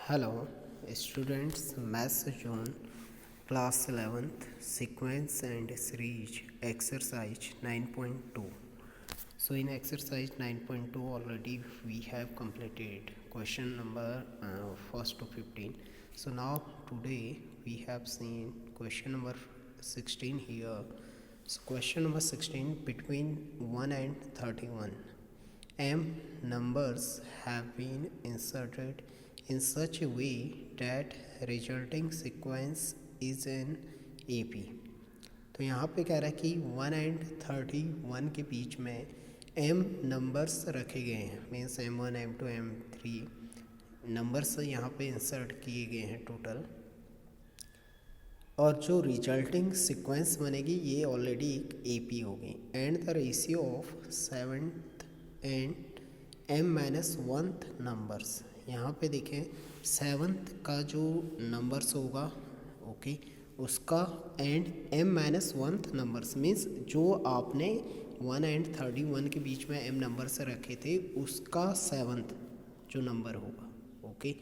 Hello, students. Maths Zone, Class 11th, Sequence and Series, Exercise 9.2. So in exercise 9.2 already we have completed question number first to 15. So now today we have seen question number 16 here. So question number 16, between 1 and 31. M numbers have been inserted in such a way that resulting sequence is an AP. तो यहाँ पे कह रहा है कि 1 and 31 के बीच में M numbers रखे गए हैं, means M1 M2 M3 numbers यहाँ पे इंसर्ट किए गए हैं टोटल, और जो रिजल्टिंग सीक्वेंस बनेगी ये ऑलरेडी एक AP होगी. And the ratio of 7th and M-1th numbers, यहाँ पे देखें 7th का जो नंबर्स होगा ओके उसका एंड M-1th नंबर्स मीन्स जो आपने 1 and 31 के बीच में M नंबर से रखे थे उसका 7th जो नंबर होगा ओके,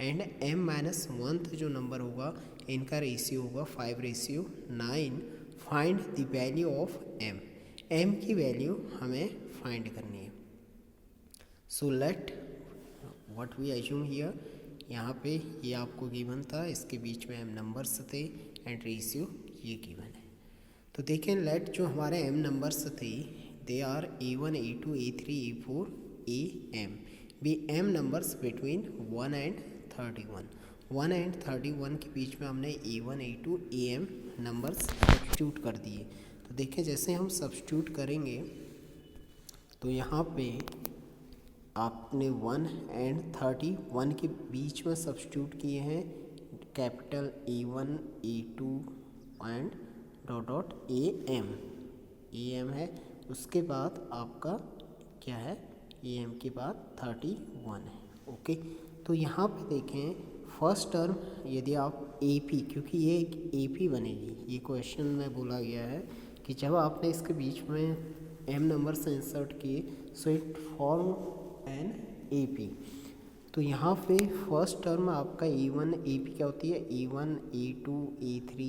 एंड M-1th जो नंबर होगा इनका रेशियो होगा 5:9. Find the value of M की वैल्यू हमें फाइंड करनी है. So let what we assume here, यहाँ पे ये आपको गिवन था, इसके बीच में M नंबर्स थे एंड रेशियो ये गिवन है. तो देखें लेट जो हमारे M नंबर्स थे they are A1 A2 A3 A4 AM be M numbers between 1 and 31. 1 and 31 के बीच में हमने A1 A2 AM numbers substitute कर दिए. तो देखें जैसे हम सब्स्टिट्यूट करेंगे तो यहाँ पे आपने 1 and 31 के बीच में सब्स्टिट्यूट किए हैं capital A1 A2 and dot AM है. उसके बाद आपका क्या है, AM के बाद 31 है ओके. तो यहाँ पे देखें फर्स्ट टर्म यदि आप AP, क्योंकि ये एक AP बनेगी, ये क्वेश्चन में बोला गया है कि जब आपने इसके बीच में M नंबर से इंसर्ट किए so it form an AP. तो यहाँ पे फर्स्ट टर्म आपका A1 AP क्या होती है, A1 A2 A3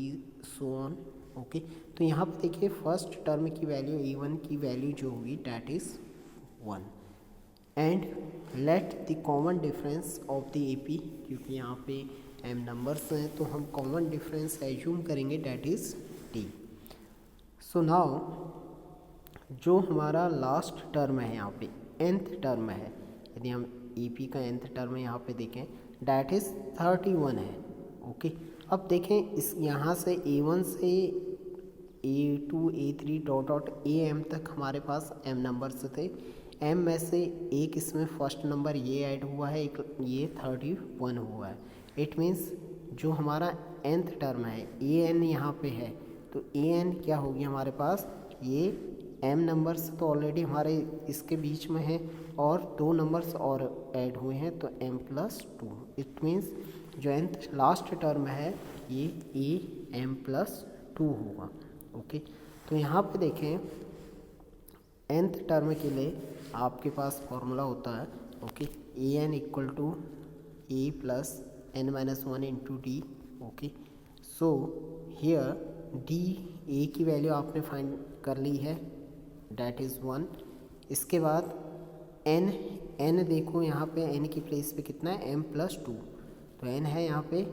so on okay. तो यहाँ पे देखिए फर्स्ट टर्म की वैल्यू A1 की वैल्यू जो होगी that is 1 and let the common difference of the AP, क्योंकि यहाँ पे M नंबर्स हैं तो हम कॉमन डिफरेंस एज्यूम करेंगे that is D. So now जो हमारा लास्ट टर्म है यहाँ पे nth टर्म है, यदि हम AP का nth टर्म यहाँ पे देखें डैट इज़ 31 है ओके. अब देखें इस यहाँ से A1 से A2 A3 डॉट AM तक हमारे पास M नंबर्स थे. M में से एक इसमें फर्स्ट नंबर ये ऐड हुआ है, एक ये 31 हुआ है. इट मीन्स जो हमारा nth टर्म है AN यहाँ पे है, तो AN क्या होगी हमारे पास, ये M नंबर्स तो ऑलरेडी हमारे इसके बीच में है और 2 नंबर्स और ऐड हुए हैं तो M+2. इट मीन्स जो nth लास्ट टर्म है ये AM+2 होगा ओके. तो यहाँ पे देखें nth टर्म के लिए आपके पास फॉर्मूला होता है okay, AN equal to A plus N-1 into D okay. So here D A की वैल्यू आपने फाइंड कर ली है डैट इज़ 1. इसके बाद N देखो यहाँ पे N की प्लेस पे कितना है M+2, तो N है यहाँ पे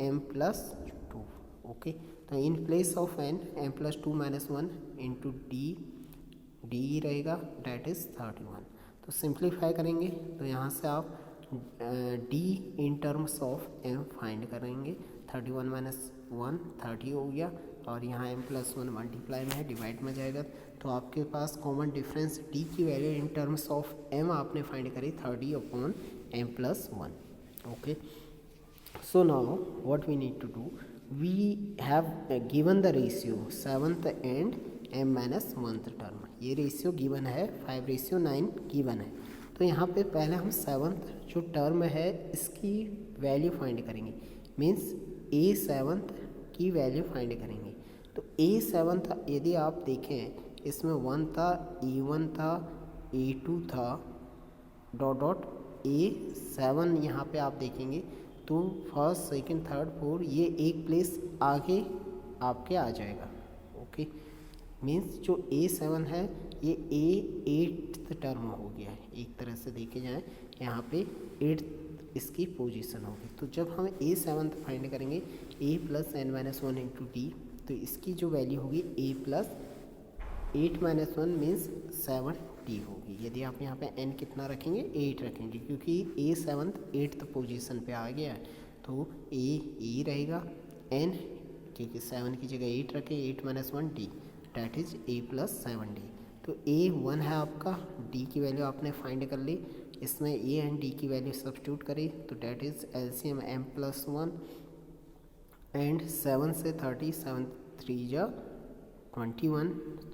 M+2 ओके. तो in place of N M+2 - 1 into D रहेगा डैट इज़ 31. तो सिंप्लीफाई करेंगे तो यहाँ से आप D in terms of M find करेंगे. 31 - 1 30 हो गया और यहाँ M+1 मल्टीप्लाई में है, डिवाइड में जाएगा तो आपके पास कॉमन डिफरेंस D की वैल्यू इन टर्म्स ऑफ M आपने फाइंड करी 30/M+1 okay. So now what we need to do, we have given the ratio 7th and M-1th term, ये रेशियो गिवन है 5:9 गिवन है. तो यहाँ पे पहले हम 7th जो टर्म है इसकी वैल्यू फाइंड करेंगे, मीन्स A7th की वैल्यू फाइंड करेंगे. तो A7th यदि आप देखें इसमें 1 था, A1 था, A2 था डॉट A7 यहाँ पे आप देखेंगे तो फर्स्ट सेकंड थर्ड फोर ये एक प्लेस आगे आपके आ जाएगा। ओके, मीन्स जो A7 है ये एट्थ टर्म हो गया है, एक तरह से देखे जाए यहाँ पे एट्थ इसकी पोजीशन होगी। तो जब हम A7 फाइंड करेंगे A plus n minus one into D, तो इसकी जो वैल्यू होगी A plus 8 minus one means 7D होगी। यदि आप यहाँ पे n कितना रखेंगे 8 रखेंगे, क्योंकि A7 एट्थ पोजीशन पे आ गया है, तो A रहेगा, n क्योंकि 7 की जगह 8 रखें, 8 minus one D that is A plus 7D। तो A 1 है आपका, D की वैल्यू आपने फाइंड कर ली, इसमें A एंड D की वैल्यू सब्स्टिट्यूट करें तो that is LCM m plus 1 and 7 से 30, 7 3 जा 21,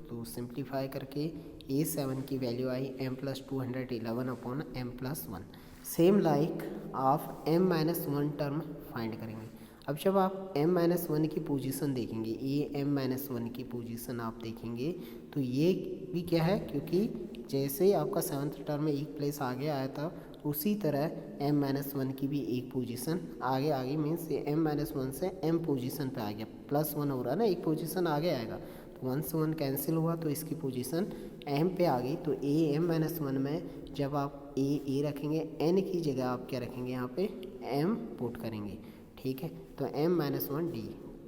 तो सिंप्लीफाई करके A7 की वैल्यू आई m plus 211 upon m plus 1। Same like आप m minus one term find करेंगे। अब जब आप m माइनस वन की पोजीशन देखेंगे, ये m माइनस वन की पोजीशन आप देखेंगे, तो ये भी क्या है, क्योंकि जैसे ही आपका सेवन्थ टर्म में एक प्लेस आगे आया था, उसी तरह m माइनस वन की भी एक पोजीशन आगे मीन्स ये m माइनस वन से m पोजीशन पे आ गया, प्लस वन हो रहा है ना, एक पोजीशन आगे आएगा, तो 1 से 1 कैंसिल हुआ तो इसकी पोजीशन m पे आ गई। तो a m माइनस वन में जब आप a रखेंगे, n की जगह आप क्या रखेंगे, यहाँ पे m पुट करेंगे, ठीक है। तो m माइनस वन डी,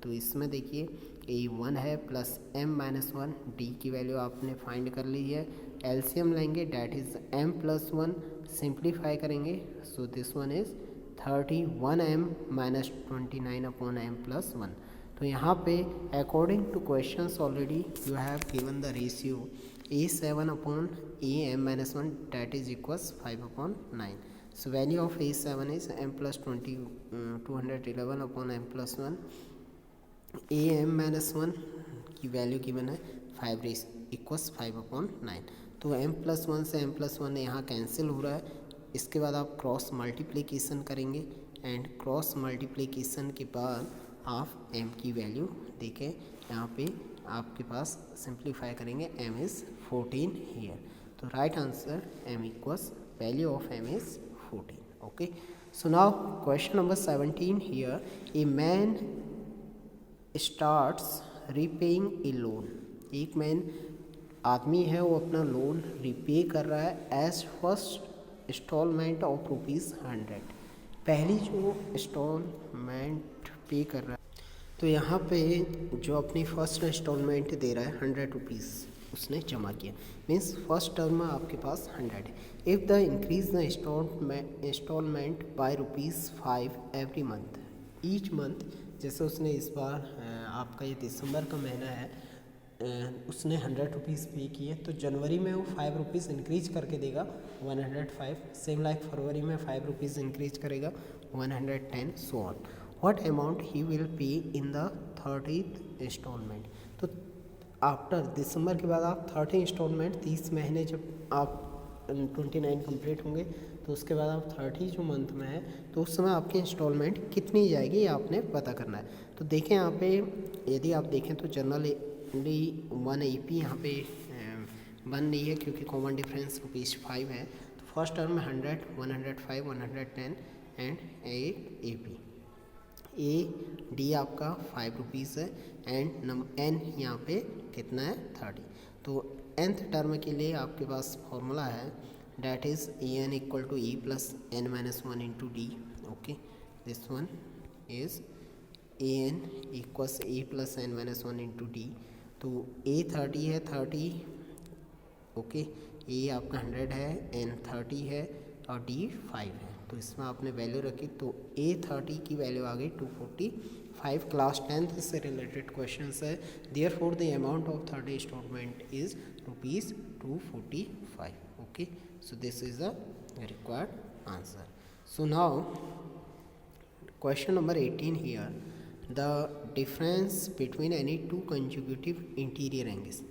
तो इसमें देखिए A1 है plus m minus one, D की वैल्यू आपने फाइंड कर ली है, एलसीएम लेंगे that is m plus one, simplify करेंगे, so this one is 31m minus 29 upon m plus one. तो यहाँ पे according to questions already you have given the ratio A7 upon AM minus one that is equals 5 upon 9। So value of A7 is m plus 211 upon m plus 1। AM minus one की value given है 5 equals 5 upon 9। तो m plus one से m plus one यहाँ cancel हो रहा है। इसके बाद आप क्रॉस मल्टीप्लिकेशन करेंगे एंड क्रॉस मल्टीप्लिकेशन के बाद आप m की वैल्यू देखें, यहाँ पे आपके पास सिंप्लीफाई करेंगे, m इज़ 14 हियर। तो right answer m equals value of m is 14. Okay, so now question number 17 here, a man starts repaying a loan। एक मैन आदमी है, वो अपना लोन रिपे कर रहा है एज फर्स्ट इंस्टॉलमेंट ऑफ ₹100। पहली जो इंस्टॉलमेंट पे कर रहा है, तो यहाँ पे जो अपनी फर्स्ट इंस्टॉलमेंट दे रहा है ₹100 उसने जमा किया, मीन्स फर्स्ट टर्म में आपके पास 100 है। If the increase the installment by ₹5 every month, each month, जैसे उसने इस बार आपका ये दिसंबर का महीना है, उसने ₹100 पे किए, तो जनवरी में वो ₹5 इंक्रीज करके देगा 105। सेम लाइक फरवरी में ₹5 इंक्रीज करेगा 110, so on. What amount he will pay in the 30th installment. तो आफ्टर दिसंबर के बाद आप 30 इंस्टॉलमेंट, 30 महीने जब आप 29 कंप्लीट होंगे, तो उसके बाद आप 30 जो मंथ में है, तो उस समय आपकी इंस्टॉलमेंट कितनी जाएगी ये आपने पता करना है। तो देखें यहाँ पे, यदि आप देखें तो जनरली 1 AP यहाँ पे 1 नहीं है, क्योंकि कॉमन डिफरेंस ₹5 है। तो फर्स्ट टर्म में 100, 105, 110 एंड AP। D आपका ₹5 है एंड n यहाँ पे कितना है 30। तो nth टर्म के लिए आपके पास फॉर्मूला है, that is an equal to E plus n minus one into D. Okay, this one is an equals E plus n minus one into D. तो A 30 है, 30, ओके, A आपका 100 है, n 30 है और D 5 है। तो इसमें आपने वैल्यू रखी, तो A 30 की वैल्यू आ गई 245। क्लास 10th से रिलेटेड क्वेश्चन है। Therefore the amount of 30 installment is ₹245। Okay, so this is the required answer. So now question number 18 here, the difference between any 2 consecutive interior angles.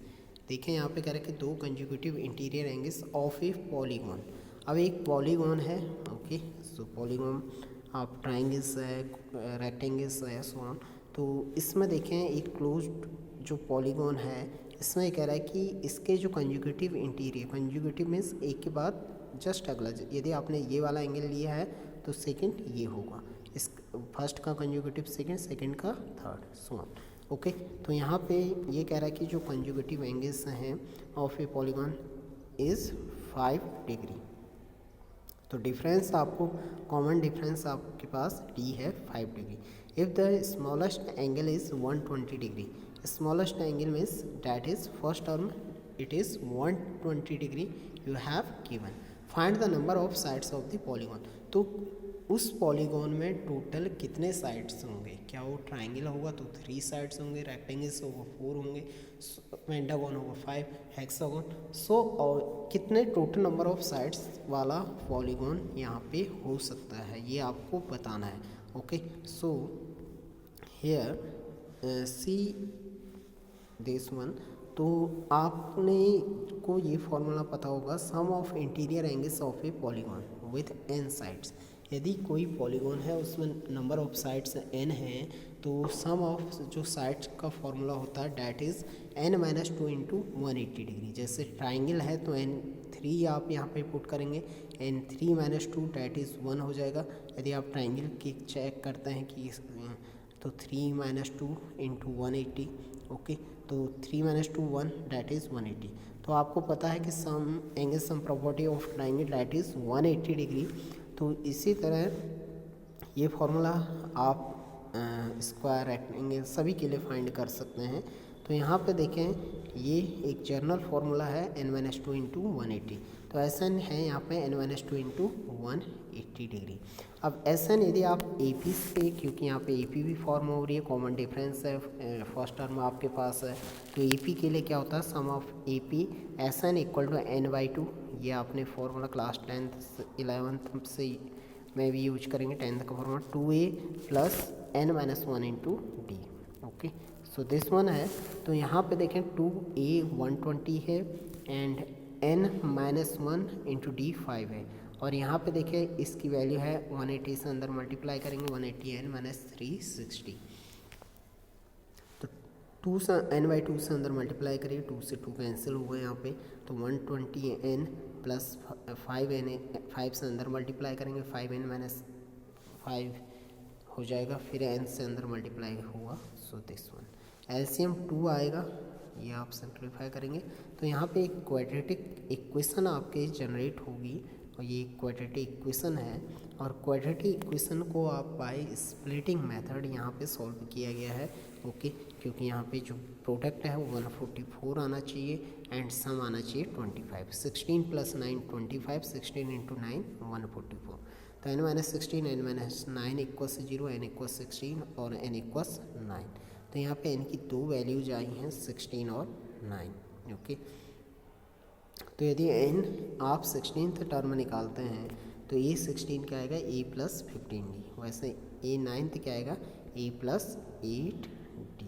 देखें यहाँ पे कह रहे हैं कि 2 consecutive interior angles of a polygon. अब एक polygon है, ओके, सो पॉलीगॉन आप ट्राइंगल्स है, रेक्टेंगल्स है, सो ऑन। तो इसमें देखें एक क्लोज्ड जो पॉलीगॉन है, इसमें कह रहा है कि इसके जो कंसेक्यूटिव इंटीरियर, कंसेक्यूटिव मीन्स एक के बाद जस्ट अगला, यदि आपने ये वाला एंगल लिया है तो सेकंड ये होगा, इस फर्स्ट का कंजुगेटिव सेकंड, सेकंड का थर्ड, सो ऑन। ओके, तो यहाँ पे ये कह रहा है कि जो कंजुगेटिव एंगल्स हैं of a polygon is 5 degree. तो डिफरेंस आपको, कॉमन डिफरेंस आपके पास डी है 5 degree. If the smallest angle is 120 degree, smallest angle means that is first term it is 120 degree you have given. Find the number of sides of the polygon. तो उस polygon में total कितने sides होंगे, क्या वो triangle होगा तो 3 sides होंगे, रेक्टेंगल्स होगा 4 होंगे, पेंटागन होगा 5, हेक्सागन, सो और कितने टोटल नंबर ऑफ साइड्स वाला पॉलीगॉन यहाँ पे हो सकता है ये आपको बताना है। Okay, so here see this one. तो आपने को ये फॉर्मूला पता होगा, sum of interior angles of a polygon with n sides. यदि कोई पॉलीगॉन है उसमें नंबर ऑफ साइड्स n हैं, तो सम ऑफ जो साइड्स का फॉर्मूला होता है that is n-2 into 180 degree. जैसे ट्राइंगल है तो n3 आप यहाँ पे पुट करेंगे, n3-2 डैट इज़ 1 हो जाएगा। यदि आप ट्राइंगल की चेक करते हैं कि तो 3-2 इंटू 180, ओके, तो 3-2 1 डैट इज़ 180। तो आपको पता है कि sum angle sum property of triangle that is 180 degree. तो इसी तरह ये फॉर्मूला आप स्क्वायर, रेक्टेंगल सभी के लिए फाइंड कर सकते हैं। तो यहाँ पे देखें ये एक जर्नल फार्मूला है n-2 इंटू 180। तो Sn है यहाँ पे n-2 इंटू 180 डिग्री। अब Sn यदि आप AP से, क्योंकि यहाँ पे AP भी फॉर्म हो रही है, कॉमन डिफरेंस है, फर्स्ट टर्म आपके पास है, तो AP के लिए क्या होता है, sum of AP Sn equal to n/2। ये आपने फॉर्मूला क्लास 10th 11th से में भी यूज करेंगे, 10th का formula 2a plus n-1 into D. Okay, so this one है। तो यहाँ पे देखें 2a 120 है एंड n-1 इंटू डी 5 है, और यहाँ पे देखें इसकी वैल्यू है 180 से अंदर मल्टीप्लाई करेंगे 180 n-360। तो 2 से n/2 से अंदर मल्टीप्लाई करिए, 2 से 2 कैंसिल हो गए यहाँ पे, तो 120 n प्लस 5 से अंदर मल्टीप्लाई करेंगे 5n-5 हो जाएगा, फिर n से अंदर मल्टीप्लाई होगा, सो दिस वन। एलसीएम 2 आएगा, ये आप सिंप्लीफाई करेंगे तो यहाँ पे एक क्वाड्रेटिक इक्वेशन आपके जनरेट होगी, और ये क्वाड्रेटिक इक्वेशन है, और क्वाड्रेटिक इक्वेशन को आप बाय स्प्लिटिंग मेथड यहाँ पे सॉल्व किया गया है। ओके, क्योंकि यहाँ पे जो प्रोडक्ट है वो 144 आना चाहिए एंड सम आना चाहिए 25। 16 + 9 25, 16 × 9 144। तो n-16 n-9 equals 0, n equals 16 और n इक्वल्स 9। तो यहाँ पे n की 2 वैल्यूज आई हैं 16 और 9। ओके, तो यदि n आप 16th टर्म निकालते हैं तो ये 16 क्या आएगा a + 15d, वैसे a 9th क्या आएगा a + 8d।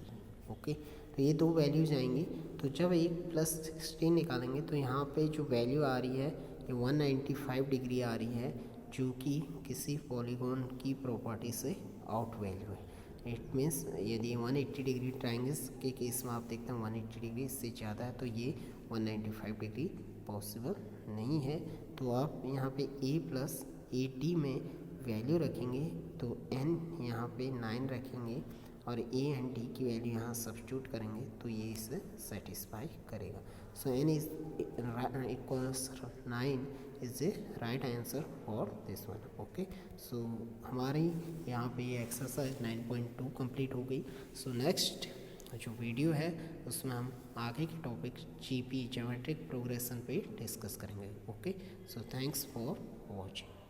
ओके, तो ये 2 वैल्यूज आएंगी। तो जब a + 16 निकालेंगे तो यहाँ पे जो वैल्यू आ रही है ये 195 डिग्री आ रही है, जो कि किसी पॉलीगॉन की प्रॉपर्टी से आउट वैल्यू है। इट मीन्स यदि 180 डिग्री ट्राइंगल्स के केस में आप देखते हैं 180 डिग्री इससे ज़्यादा है, तो ये 195 डिग्री पॉसिबल नहीं है। तो आप यहाँ पे a + 8d में वैल्यू रखेंगे, तो n यहाँ पे 9 रखेंगे और a एंड d की वैल्यू यहाँ सब्स्टिट्यूट करेंगे, तो ये इसे सेटिस्फाई करेगा। So n is equals 9 is a right answer for this one. Okay, so हमारी यहाँ पे ये एक्सरसाइज 9.2 कंप्लीट हो गई। सो नेक्स्ट जो वीडियो है उसमें हम आगे के टॉपिक जीपी ज्योमेट्रिक प्रोग्रेशन पे डिस्कस करेंगे। Okay, so thanks for watching.